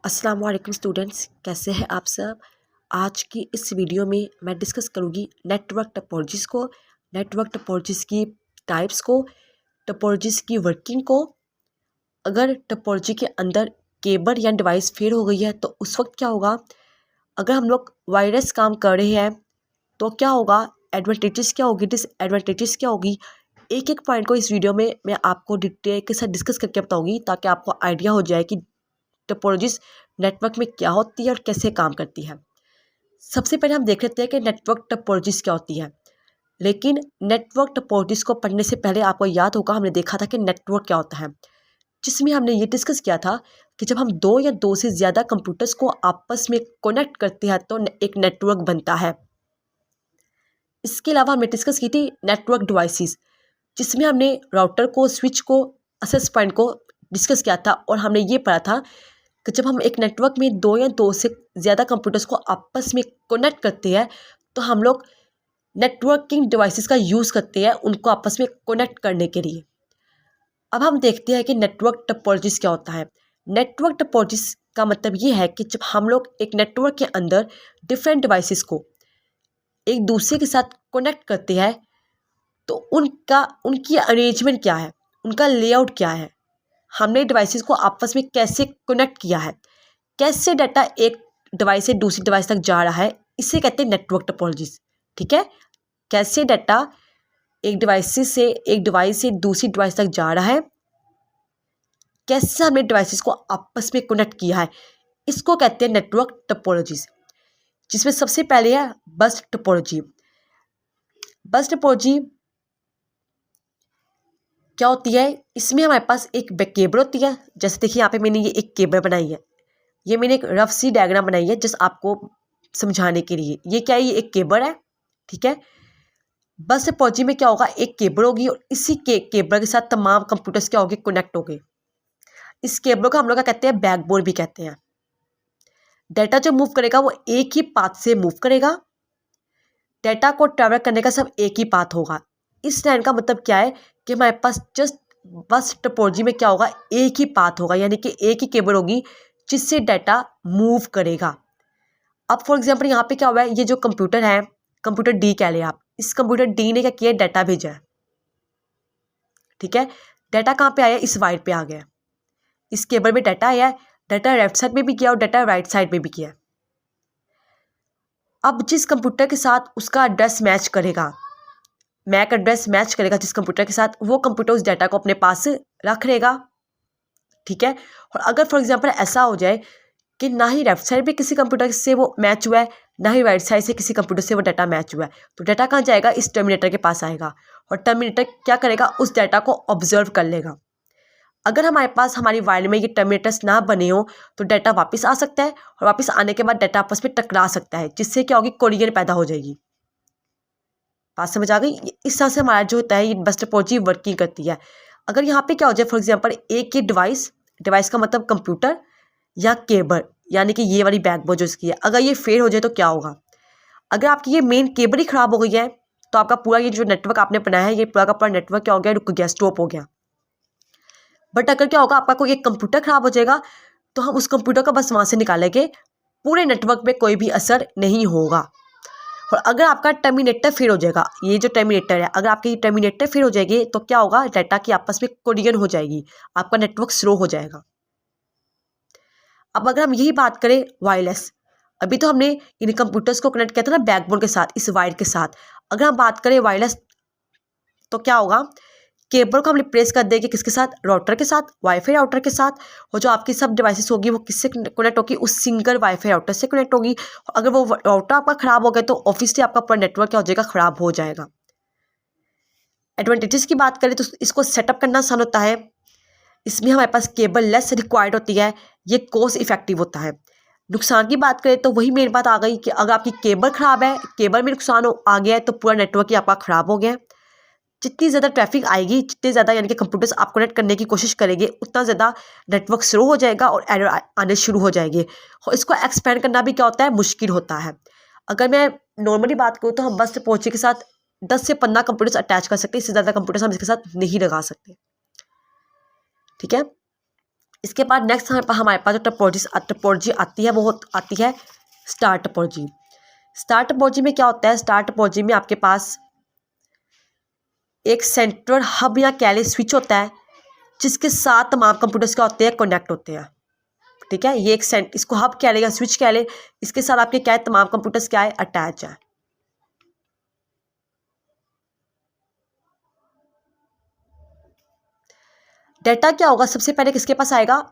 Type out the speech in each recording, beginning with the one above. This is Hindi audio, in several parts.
अस्सलाम वालेकुम स्टूडेंट्स, कैसे हैं आप सब। आज की इस वीडियो में मैं डिस्कस करूंगी नेटवर्क टोपोलॉजीज़ को, नेटवर्क टोपोलॉजीज़ की टाइप्स को, टोपोलॉजीज़ की वर्किंग को। अगर टोपोलॉजी के अंदर केबल या डिवाइस फेल हो गई है तो उस वक्त क्या होगा। अगर हम लोग वायरलेस काम कर रहे हैं तो क्या होगा, एडवांटेजेस क्या होगी, डिसएडवांटेजेस क्या होगी। एक एक पॉइंट को इस वीडियो में मैं आपको डिटेल के साथ डिस्कस करके बताऊंगी ताकि आपको आइडिया हो जाए कि टोपोलॉजीज नेटवर्क में क्या होती है और कैसे काम करती है। सबसे पहले हम देख लेते हैं कि नेटवर्क टोपोलॉजीज क्या होती है। लेकिन नेटवर्क टोपोलॉजीज को पढ़ने से पहले आपको याद होगा हमने देखा था कि नेटवर्क क्या होता है, जिसमें हमने ये डिस्कस किया था कि जब हम दो या दो से ज़्यादा कंप्यूटर्स को आपस में कनेक्ट करते हैं तो एक नेटवर्क बनता है। इसके अलावा हमने डिस्कस की थी नेटवर्क डिवाइसेस, जिसमें हमने राउटर को, स्विच को, एक्सेस पॉइंट को डिस्कस किया था और हमने ये पढ़ा था कि जब हम एक नेटवर्क में दो या दो से ज़्यादा कंप्यूटर्स को आपस में कनेक्ट करते हैं तो हम लोग नेटवर्किंग डिवाइसेस का यूज़ करते हैं उनको आपस में कनेक्ट करने के लिए। अब हम देखते हैं कि नेटवर्क टोपोलॉजीज क्या होता है। नेटवर्क टोपोलॉजीज का मतलब ये है कि जब हम लोग एक नेटवर्क के अंदर डिफरेंट डिवाइसेस को एक दूसरे के साथ कनेक्ट करते हैं तो उनकी अरेंजमेंट क्या है, उनका लेआउट क्या है, हमने डिवाइसेस को आपस में कैसे कनेक्ट किया है, कैसे डाटा एक डिवाइस से दूसरी डिवाइस तक जा रहा है, इसे कहते हैं नेटवर्क टोपोलॉजीज। ठीक है, कैसे डाटा एक डिवाइस से दूसरी डिवाइस तक जा रहा है, कैसे हमने डिवाइसेस को आपस में कनेक्ट किया है, इसको कहते हैं नेटवर्क टोपोलॉजीज। जिसमें सबसे पहले है बस टोपोलॉजी। बस टोपोलॉजी क्या होती है, इसमें हमारे पास एक केबल होती है। जैसे देखिए यहाँ पे मैंने ये एक केबल बनाई है, ये मैंने एक रफ सी डायग्राम बनाई है जस्ट आपको समझाने के लिए। ये क्या है, ये एक केबल है। ठीक है, बस टोपोलॉजी में क्या होगा, एक केबल होगी और इसी केबल के साथ तमाम कंप्यूटर्स क्या होंगे, कनेक्ट होंगे। इस केबल को हम लोग क्या कहते हैं, बैकबोन भी कहते हैं। डाटा जो मूव करेगा वो एक ही पाथ से मूव करेगा, डाटा को ट्रैवल करने का सब एक ही पाथ होगा। इस लाइन का मतलब क्या है कि हमारे पास जस्ट बस टोपोलॉजी में क्या होगा, एक ही पाथ होगा, यानी कि एक ही केबल होगी जिससे डाटा मूव करेगा। अब फॉर एग्जांपल यहाँ पे क्या हुआ है, ये जो कंप्यूटर है, कंप्यूटर डी कह ले आप, इस कंप्यूटर डी ने क्या किया, डाटा भेजा है। ठीक है, डाटा कहाँ पे आया, इस वायर पे आ गया, इस केबल में डाटा आया है। डाटा लेफ्ट साइड में भी किया और डाटा राइट साइड में भी किया। अब जिस कंप्यूटर के साथ उसका एड्रेस मैच करेगा, मैक एड्रेस मैच करेगा जिस कंप्यूटर के साथ, वो कंप्यूटर उस डाटा को अपने पास रख लेगा। ठीक है, और अगर फॉर एग्जांपल ऐसा हो जाए कि ना ही लेफ्ट साइड पे किसी कंप्यूटर से वो मैच हुआ है, ना ही राइट साइड से किसी कंप्यूटर से वो डाटा मैच हुआ है, तो डाटा कहाँ जाएगा, इस टर्मिनेटर के पास आएगा और टर्मिनेटर क्या करेगा, उस डाटा को ऑब्जर्व कर लेगा। अगर हमारे पास हमारी वायर में ये टर्मिनेटर्स ना बने हो तो डाटा वापस आ सकता है और वापस आने के बाद डाटा आपस में टकरा सकता है, जिससे क्या होगी, कोलिजन पैदा हो जाएगी। बात समझ आ गई। इस तरह से हमारा जो होता है ये बस टोपोलॉजी वर्किंग करती है। अगर यहाँ पे क्या हो जाए, फॉर एग्जांपल एक ये डिवाइस का मतलब कंप्यूटर या केबल, यानी कि ये वाली बैकबोन जो इसकी है, अगर ये फेल हो जाए तो क्या होगा। अगर आपकी ये मेन केबल ही खराब हो गई है तो आपका पूरा ये जो नेटवर्क आपने बनाया है, ये पूरा का पूरा नेटवर्क क्या हो गया, रुक गया, स्टॉप हो गया। बट अगर क्या होगा, आपका कोई एक कंप्यूटर खराब हो जाएगा तो हम उस कंप्यूटर को बस वहाँ से निकालेंगे, पूरे नेटवर्क में कोई भी असर नहीं होगा। और अगर आपका टर्मिनेटर फेल हो जाएगा, ये जो टर्मिनेटर है, अगर आपकी टर्मिनेटर फेल हो जाएगी तो क्या होगा, डाटा की आपस में कोलिजन हो जाएगी, आपका नेटवर्क स्लो हो जाएगा। अब अगर हम यही बात करें वायरलेस, अभी तो हमने इन कंप्यूटर्स को कनेक्ट किया था ना बैकबोन के साथ, इस वायर के साथ। अगर हम बात करें वायरलेस तो क्या होगा, केबल को हम रिप्लेस कर देंगे किसके साथ, राउटर के साथ, वाईफाई राउटर के साथ। और जो आपकी सब डिवाइसेस होगी वो किससे कनेक्ट होगी, उस सिंगल वाईफाई राउटर से कनेक्ट होगी। अगर वो राउटर आपका खराब हो गया तो ऑब्वियसली आपका पूरा नेटवर्क क्या हो जाएगा, खराब हो जाएगा। एडवांटेजेस की बात करें तो इसको सेटअप करना आसान होता है, इसमें हमारे पास केबल लेस रिक्वायर्ड होती है, ये कॉस्ट इफेक्टिव होता है। नुकसान की बात करें तो वही मेन बात आ गई कि अगर आपकी केबल ख़राब है, केबल में नुकसान आ गया है तो पूरा नेटवर्क ही आपका ख़राब हो गया है। जितनी ज़्यादा ट्रैफिक आएगी, जितने ज़्यादा यानी कि कंप्यूटर्स आप कनेक्ट करने की कोशिश करेंगे, उतना ज़्यादा नेटवर्क स्लो हो जाएगा और एरर आने शुरू हो जाएंगे। और इसको एक्सपेंड करना भी क्या होता है, मुश्किल होता है। अगर मैं नॉर्मली बात करूँ तो हम बस टोपोलॉजी के साथ 10 से 15 कंप्यूटर्स अटैच कर सकते हैं, इससे ज़्यादा कंप्यूटर्स हम इसके साथ नहीं लगा सकते। ठीक है, इसके बाद नेक्स्ट हमारे पास जो टपोलॉजी आती है वो आती है स्टार टपोलॉजी। स्टार टपोलॉजी में क्या होता है, स्टार टपोलॉजी में आपके पास एक सेंट्रल हब या कैले स्विच होता है जिसके साथ तमाम कंप्यूटर्स क्या होते हैं, कनेक्ट होते हैं। ठीक है, ये एक इसको हब कह ले या स्विच कह ले, इसके साथ आपके क्या है, तमाम कंप्यूटर्स क्या है, अटैच है। डाटा क्या होगा, सबसे पहले किसके पास आएगा,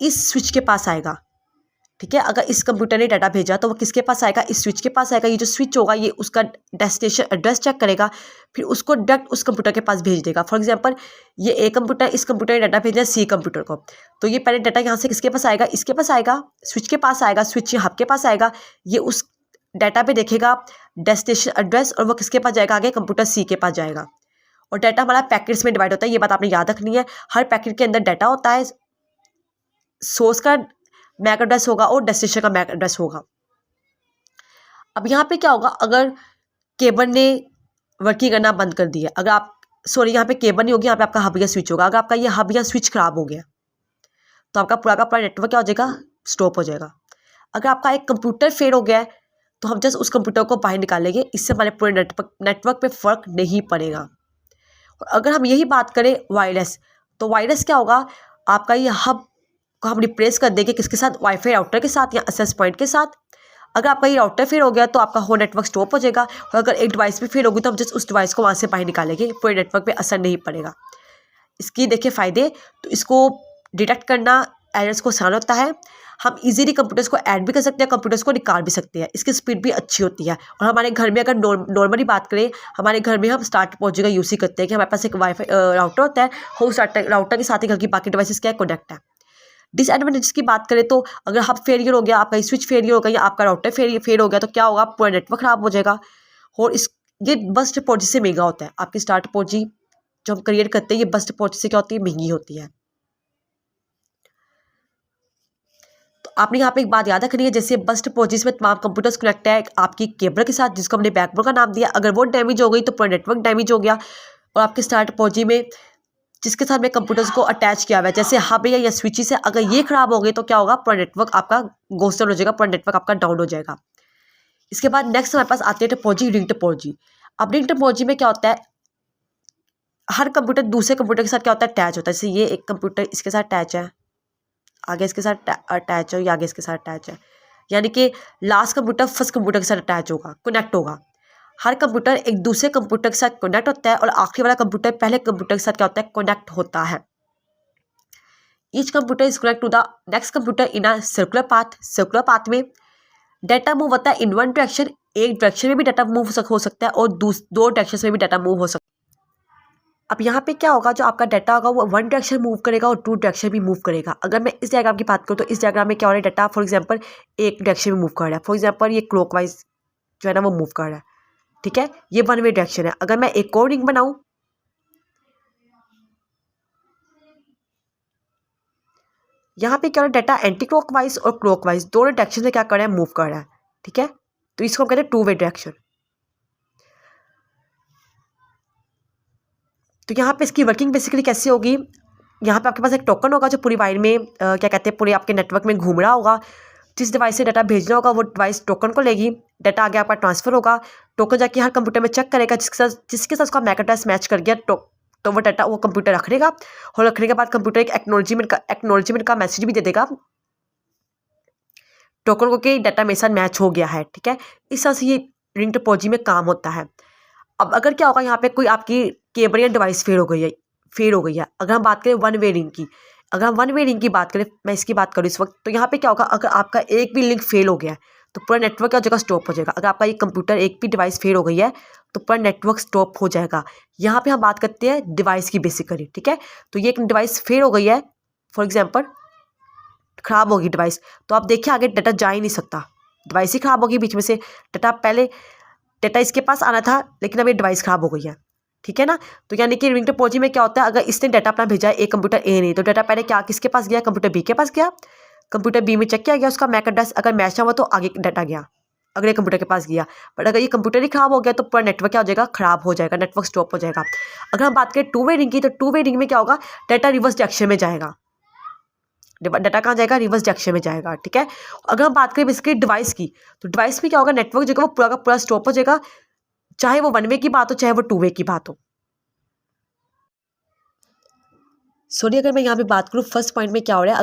इस स्विच के पास आएगा। ठीक है, अगर इस कंप्यूटर ने डाटा भेजा तो वो किसके पास आएगा, इस स्विच के पास आएगा। ये जो स्विच होगा ये उसका डेस्टिनेशन एड्रेस चेक करेगा, फिर उसको डायरेक्ट उस कंप्यूटर के पास भेज देगा। फॉर एग्जांपल ये ए कंप्यूटर, इस कंप्यूटर ने डाटा भेजा है सी कंप्यूटर को, तो ये पहले डाटा यहाँ से किसके पास आएगा, इसके पास आएगा, स्विच के पास आएगा, स्विच हब के पास आएगा। ये उस डाटा पे देखेगा डेस्टिनेशन एड्रेस और वो किसके पास जाएगा, आगे कंप्यूटर सी के पास जाएगा। और डाटा हमारा पैकेट्स में डिवाइड होता है, ये बात आपने याद रखनी है। हर पैकेट के अंदर डाटा होता है, सोर्स का मैक एड्रेस होगा और डेस्टिनेशन का मैक एड्रेस होगा। अब यहाँ पे क्या होगा, अगर केबल ने वर्किंग करना बंद कर दिया, अगर आप यहाँ पे केबल नहीं होगी, यहाँ पे आपका हब या स्विच होगा। अगर आपका ये हब या स्विच खराब हो गया तो आपका पूरा का पूरा नेटवर्क क्या हो जाएगा, स्टॉप हो जाएगा। अगर आपका एक कंप्यूटर फेल हो गया है तो हम जस्ट उस कंप्यूटर को बाहर निकालेंगे, इससे हमारे पूरे नेटवर्क पे फर्क नहीं पड़ेगा। और अगर हम यही बात करें वायरलेस, तो वायरलेस क्या होगा, आपका ये हब को हम रिप्लेस कर देंगे किसके साथ, वाईफाई राउटर के साथ या एक्सेस पॉइंट के साथ। अगर आपका ये राउटर फेल हो गया तो आपका होल नेटवर्क स्टॉप हो जाएगा, और अगर एक डिवाइस भी फेल होगी तो हम जस्ट उस डिवाइस को वहाँ से बाहर निकालेंगे, पूरे नेटवर्क पे असर नहीं पड़ेगा। इसकी देखिए फ़ायदे, तो इसको डिटेक्ट करना एरर्स को आसान होता है। हम इजीली कंप्यूटर्स को ऐड भी कर सकते हैं, कंप्यूटर्स को निकाल भी सकते हैं, इसकी स्पीड भी अच्छी होती है। और हमारे घर में अगर नॉर्मली बात करें, हमारे घर में हम स्टार टपोलॉजी का यूज़ ही करते हैं कि हमारे पास एक वाईफाई राउटर होता है, होस्ट राउटर के साथ ही घर की बाकी डिवाइसेस क्या कनेक्ट है। डिसएडवांटेज की बात करें तो अगर हब फेलियर हो गया, आपका स्विच फेलियर हो गया या आपका राउटर फेल हो गया तो क्या होगा, पूरा नेटवर्क खराब हो जाएगा। और ये बस टपोलॉजी से महंगा होता है। आपकी स्टार टपोलॉजी जो हम क्रिएट करते हैं ये बस टपोलॉजी से क्या होती है, महंगी होती है। तो आपने यहाँ पे एक बात याद रखनी है, जैसे बस टपोलॉजी में तमाम कंप्यूटर्स कनेक्ट है आपकी केबल के साथ, जिसको हमने बैकबोन का नाम दिया। अगर वो डैमेज हो गई तो पूरा नेटवर्क डैमेज हो गया। और आपके स्टार टपोलॉजी में जिसके साथ में कंप्यूटर्स को अटैच किया हुआ है, जैसे हब या स्विची से, अगर ये खराब हो गए तो क्या होगा, पूरा नेटवर्क आपका गोस्ट डाउन हो जाएगा, पूरा नेटवर्क आपका डाउन हो जाएगा। इसके बाद नेक्स्ट हमारे पास आती है टपोलॉजी, रिंग टपोलॉजी। अब रिंग टपोलॉजी में क्या होता है, हर कंप्यूटर दूसरे कंप्यूटर के साथ क्या होता है, अटैच होता है। जैसे ये एक कंप्यूटर इसके साथ अटैच है, आगे इसके साथ अटैच है, या आगे इसके साथ अटैच है, यानी कि लास्ट कंप्यूटर फर्स्ट कंप्यूटर के साथ अटैच होगा, कनेक्ट होगा। हर कंप्यूटर एक दूसरे कंप्यूटर के साथ कनेक्ट होता है और आखिरी वाला कंप्यूटर पहले कंप्यूटर के साथ क्या होता है, कनेक्ट होता है। Each computer is connect to the next computer in a circular path. Circular path में डाटा मूव होता है इन वन डायरेक्शन, एक डायरेक्शन में भी डाटा मूव हो सकता है और दो डायरेक्शन में भी डाटा मूव हो सकता है। अब यहाँ पे क्या होगा, जो आपका डाटा होगा वो वन डायरेक्शन मूव करेगा और टू डायरेक्शन भी मूव करेगा। अगर मैं इस डायग्राम की बात करूँ तो इस डायग्राम में क्या हो रहा है, डाटा फॉर एग्जांपल एक डायरेक्शन में मूव कर रहा है। फॉर एग्जांपल ये क्लॉकवाइज जो है ना वो मूव कर रहा है। ठीक है, ये वन वे डायरेक्शन है। अगर मैं एक और रिंग बनाऊं, यहाँ पे क्या हो रहा है, डाटा एंटी क्लॉकवाइज और क्लॉकवाइज दोनों डायरेक्शन में क्या कर रहा है, मूव कर रहा है। ठीक है, तो इसको हम कहते हैं टू वे डायरेक्शन। तो यहाँ पे इसकी वर्किंग बेसिकली कैसे होगी, यहाँ पे आपके पास एक टोकन होगा जो पूरी वायर में क्या कहते हैं, पूरे आपके नेटवर्क में घूम रहा होगा। जिस डिवाइस से डाटा भेजना होगा वो डिवाइस टोकन को लेगी, डाटा आगे आपका ट्रांसफर होगा। टोकन जाके हर कंप्यूटर में चेक करेगा, जिसके साथ उसका मैक एड्रेस मैच कर गया तो वो डाटा वो कंप्यूटर रख लेगा। और रखने के बाद कंप्यूटर एक एक्नॉलेजमेंट का मैसेज भी दे देगा टोकन को कि डाटा मेरे साथ मैच हो गया है। ठीक है, इस तरह से ये रिंग टोपोलॉजी में काम होता है। अब अगर क्या होगा, यहाँ पे कोई आपकी केबल या डिवाइस फेल हो गई है, अगर हम बात करें वन वे रिंग की, अगर हम वन वे रिंग की बात करें, मैं इसकी बात करूँ इस वक्त, तो यहाँ पे क्या होगा, अगर आपका एक भी लिंक फेल हो गया है तो पूरा नेटवर्क क्या जगह स्टॉप हो जाएगा। अगर आपका ये कंप्यूटर एक भी डिवाइस फेल हो गई है तो पूरा नेटवर्क स्टॉप हो जाएगा। यहाँ पे हम बात करते हैं डिवाइस की बेसिकली। ठीक है, तो ये एक डिवाइस फेल हो गई है, फॉर एग्जाम्पल ख़राब होगी डिवाइस, तो आप देखिए आगे डाटा जा ही नहीं सकता, डिवाइस ही ख़राब होगी। बीच में से डाटा इसके पास आना था लेकिन अब ये डिवाइस ख़राब हो गई है। ठीक है ना, तो यानी कि रिंग टोपोलॉजी में क्या होता है, अगर इसने डाटा अपना भेजा है एक कंप्यूटर ए ने, तो डाटा पहले क्या किसके पास गया, कंप्यूटर बी के पास गया। कंप्यूटर बी में चेक किया गया, उसका मैक एड्रेस अगर मैच ना हुआ तो आगे डाटा गया, अगले कंप्यूटर के पास गया। बट अगर ये कंप्यूटर ही खराब हो गया तो पूरा नेटवर्क क्या हो जाएगा, खराब हो जाएगा, नेटवर्क स्टॉप हो जाएगा। अगर हम बात करें टू वे रिंग की, तो टू वे रिंग में क्या होगा, डाटा रिवर्स डायरेक्शन में जाएगा। डाटा कहाँ जाएगा, रिवर्स डायरेक्शन में जाएगा। ठीक है, अगर हम बात करें बेसिकली डिवाइस की, तो डिवाइस में क्या होगा, नेटवर्क जो है वो पूरा का पूरा स्टॉप हो जाएगा, चाहे वो 1 वे की बात हो चाहे वो 2 वे की बात हो। सॉरी, अगर मैं यहाँ पे बात करूँ फर्स्ट पॉइंट में क्या हो रहा है,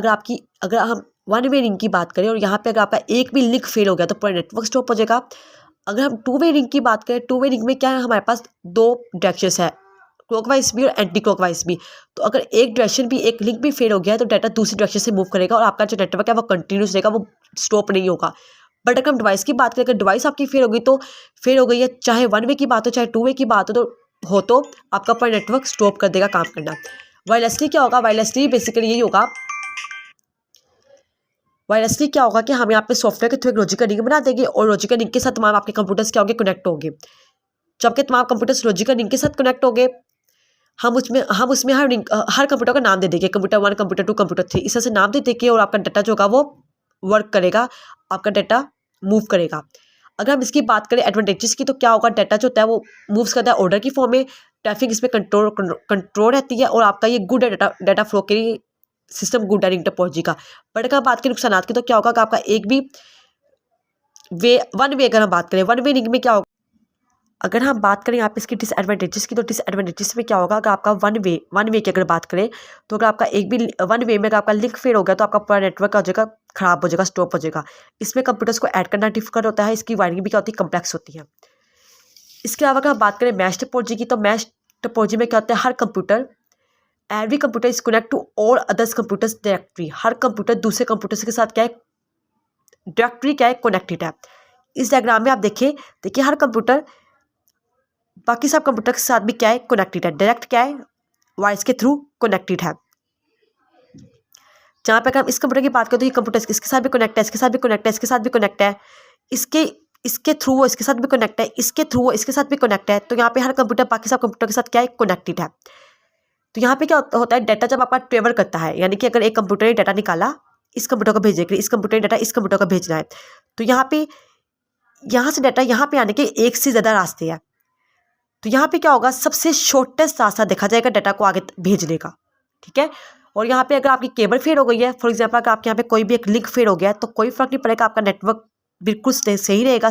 अगर हम 1 वे रिंग की बात करें और यहाँ पे अगर आपका एक भी लिंक फेल हो गया तो पूरा नेटवर्क स्टॉप हो जाएगा। अगर हम 2 वे रिंग की बात करें, 2 वे रिंग में क्या है, हमारे पास 2 डायरेक्शंस है, क्लॉकवाइज भी और एंटी क्लॉकवाइज भी। तो अगर एक डायरेक्शन भी, एक लिंक भी फेल हो गया है तो डाटा दूसरी डायरेक्शन से मूव करेगा और आपका जो नेटवर्क है वो कंटिन्यूस रहेगा, वो स्टॉप नहीं होगा। बट अगर हम डिवाइस की बात करें, अगर डिवाइस आपकी फेल हो गई तो फेल हो गई है, चाहे 1 वे की बात हो चाहे 2 वे की बात हो तो आपका पूरा नेटवर्क स्टॉप कर देगा काम करना। वायरलेसली क्या होगा, वायरलेसली बेसिकली यही होगा, वायरलेसली क्या होगा कि हम यहाँ पे सॉफ्टवेयर के थ्रू एक लॉजिकल रिंग बना देंगे और लॉजिकल रिंग के साथ तमाम आपके कंप्यूटर्स क्या होंगे, कनेक्ट होंगे। जब आपके तमाम कंप्यूटर्स लॉजिकल रिंग के साथ कनेक्ट होंगे, हम उसमें हर कंप्यूटर का नाम दे देंगे, कंप्यूटर 1, कंप्यूटर 2, कंप्यूटर 3, इस तरह से नाम दे देंगे और आपका डाटा जो होगा वो वर्क करेगा, आपका डाटा मूव करेगा। अगर हम इसकी बात करें एडवांटेजेस की, तो क्या होगा, डाटा जो होता है वो मूव्स करता है ऑर्डर की फॉर्म में, ट्रैफिक इसमें कंट्रोल रहती है और आपका ये गुड है डाटा फ्लो के लिए सिस्टम, गुड है रिंग टोपोलॉजी का। बट अगर बात करें नुकसानात की, तो क्या होगा कि आपका एक भी वन वे अगर हम बात करें, 1 वे रिंग में क्या होगा, अगर हम बात करें यहाँ पे इसकी डिसएडवांटेजेस की, तो डिसएडवांटेजेस में क्या होगा, अगर आपका वन वे की अगर बात करें, तो अगर आपका एक भी 1 वे में अगर आपका लिंक फेल हो गया तो आपका पूरा नेटवर्क हो जाएगा, खराब हो जाएगा, स्टॉप हो जाएगा। इसमें कंप्यूटर्स को ऐड करना डिफिकल्ट होता है, इसकी वायरिंग भी क्या होती है, कम्प्लेक्स होती है। इसके अलावा अगर हम बात करें मैश टोपोलॉजी की, तो मैश टोपोलॉजी में क्या होता है, हर computer, every computer is connect to all others computers directly, हर कंप्यूटर दूसरे कंप्यूटर्स के साथ क्या है, डायरेक्टली क्या है, कनेक्टेड है। इस डायग्राम में आप देखिए हर कंप्यूटर बाकी सब कंप्यूटर के साथ भी क्या है, कनेक्टेड है, डायरेक्ट क्या है, वायर्स के थ्रू कनेक्टेड है। जहाँ पे अगर हम इस कंप्यूटर की बात करें तो ये कंप्यूटर इसके साथ भी कनेक्ट है, इसके साथ भी कनेक्ट है, इसके साथ भी कनेक्ट है, इसके थ्रू वो इसके साथ भी कनेक्ट है, इसके थ्रू वो इसके साथ भी कनेक्ट है। तो यहाँ पे हर कंप्यूटर बाकी सब कंप्यूटर के साथ क्या है, कनेक्टेड है। तो यहाँ पे क्या होता है, डाटा जब आपका ट्रेवल करता है, यानी कि अगर एक कंप्यूटर ने डाटा निकाला इस कंप्यूटर को भेजने के लिए, इस कंप्यूटर ने डाटा इस कंप्यूटर को भेजना है, तो यहाँ से डाटा यहाँ पे आने के एक से ज़्यादा रास्ते हैं। तो यहाँ पे क्या होगा, सबसे शॉर्टेस्ट रास्ता देखा जाएगा डाटा को आगे भेजने का। ठीक है, और यहाँ पे अगर आपकी केबल फेल हो गई है, फॉर एग्जांपल अगर आपके यहाँ पे कोई भी एक लिंक फेल हो गया है, तो कोई फर्क नहीं पड़ेगा, आपका नेटवर्क बिल्कुल सही रहेगा।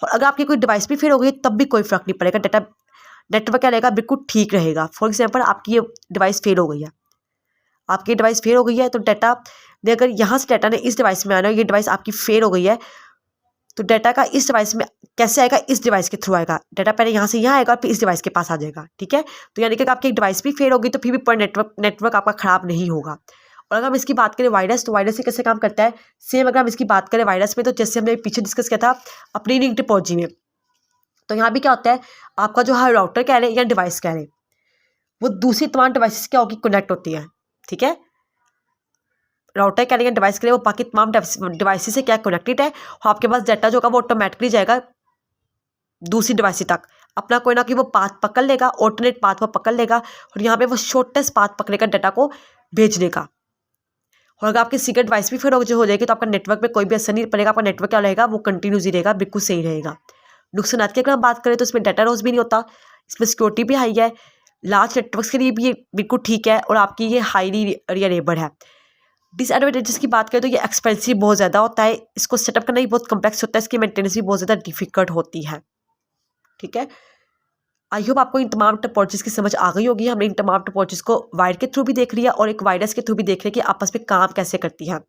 और अगर आपकी कोई डिवाइस भी फेल हो गई है तब भी कोई फर्क नहीं पड़ेगा, डाटा नेटवर्क क्या रहेगा, बिल्कुल ठीक रहेगा। फॉर एग्जाम्पल आपकी ये डिवाइस फेल हो गई है, आपकी डिवाइस फेल हो गई है, तो डाटा ने अगर यहाँ से डाटा ने इस डिवाइस में आना है, ये डिवाइस आपकी फेल हो गई है, तो डाटा का इस डिवाइस में कैसे आएगा, इस डिवाइस के थ्रू आएगा। डाटा पहले यहाँ से यहाँ आएगा और फिर इस डिवाइस के पास आ जाएगा। ठीक है, तो यानी कि आपकी एक डिवाइस भी फेल होगी तो फिर भी पूरा नेटवर्क आपका खराब नहीं होगा। और अगर हम इसकी बात करें वायरस, तो वायरस से कैसे काम करता है, सेम अगर हम इसकी बात करें वायरस में, तो जैसे हमने पीछे डिस्कस किया था अपनी रिंग टोपोलॉजी में, तो यहाँ भी क्या होता है, आपका जो है राउटर कह रहे हैं या डिवाइस कह रहे हैं, वो दूसरी तमाम डिवाइसेस क्या होगी, कनेक्ट होती है। ठीक है, राउटर कह रहे हैं डिवाइस के लिए, वो बाकी तमाम डिवाइसेस से क्या कनेक्टेड है, और आपके पास डाटा जो होगा वो ऑटोमेटिकली जाएगा दूसरी डिवाइस तक, अपना कोई ना कोई वो पाथ पकड़ लेगा, ऑल्टरनेट पाथ वो पकड़ लेगा, और यहाँ पे वो शॉर्टेस्ट पाथ पकड़ेगा डाटा को भेजने का। और अगर आपकी सीक्रेट डिवाइस भी फिर हो जाएगी तो आपका नेटवर्क में कोई भी असर नहीं पड़ेगा, आपका नेटवर्क क्या रहेगा, वो कंटिन्यूस ही रहेगा, बिल्कुल सही रहेगा। नुकसानात की अगर हम बात करें तो इसमें डाटा लॉस भी नहीं होता, इसमें सिक्योरिटी भी हाई है, लार्ज नेटवर्क्स के लिए भी ये बिल्कुल ठीक है, और आपकी ये हाईली रिलायबल है। डिसएडवांटेजेस की बात करें तो ये एक्सपेंसिव बहुत ज़्यादा होता है, इसको सेटअप करना ही बहुत कम्प्लेक्स होता है, इसकी मेंटेनेंस भी बहुत ज़्यादा डिफिकल्ट होती है। ठीक है, आई होप आपको इन तमाम टोपोलॉजीज की समझ आ गई होगी। हमने इन तमाम टोपोलॉजीज को वायर के थ्रू भी देख लिया और एक वायरस के थ्रू भी देख लिया कि आपस में काम कैसे करती हैं।